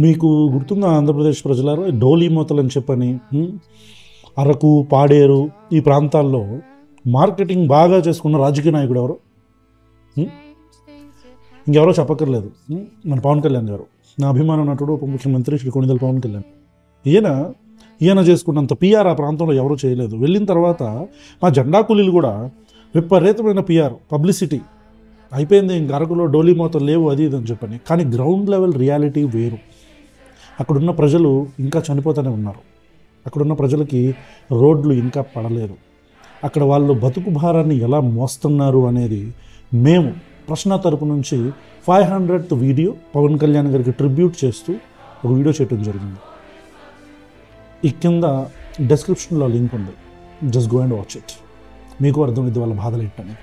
మీకు గుర్తుందా ఆంధ్రప్రదేశ్ ప్రజలారా, డోలీ మూతలు అని చెప్పని అరకు, పాడేరు ఈ ప్రాంతాల్లో మార్కెటింగ్ బాగా చేసుకున్న రాజకీయ నాయకుడు ఎవరు? ఇంకెవరో చెప్పక్కర్లేదు, మన పవన్ కళ్యాణ్ గారు. నా అభిమాన నటుడు, ఉప ముఖ్యమంత్రి శ్రీ కొణిదెల పవన్ కళ్యాణ్. ఈయన చేసుకున్నంత పిఆర్ ఆ ప్రాంతంలో ఎవరూ చేయలేదు. వెళ్ళిన తర్వాత మా జెండా కూలీలు కూడా విపరీతమైన పిఆర్, పబ్లిసిటీ అయిపోయింది. ఇంక అరకులో డోలీ మూతలు లేవు అది ఇది అని చెప్పని. కానీ గ్రౌండ్ లెవెల్ రియాలిటీ వేరు. అక్కడున్న ప్రజలు ఇంకా చనిపోతూనే ఉన్నారు. అక్కడున్న ప్రజలకి రోడ్లు ఇంకా పడలేదు. అక్కడ వాళ్ళు బతుకు భారాన్ని ఎలా మోస్తున్నారు అనేది మేము ప్రశ్న తరపు నుంచి 500th వీడియో పవన్ కళ్యాణ్ గారికి ట్రిబ్యూట్ చేస్తూ ఒక వీడియో చేయడం జరిగింది. ఈ కింద డిస్క్రిప్షన్లో లింక్ ఉంది, just go and watch it. మీకు అర్థమైంది వాళ్ళ బాధలు ఏంటని.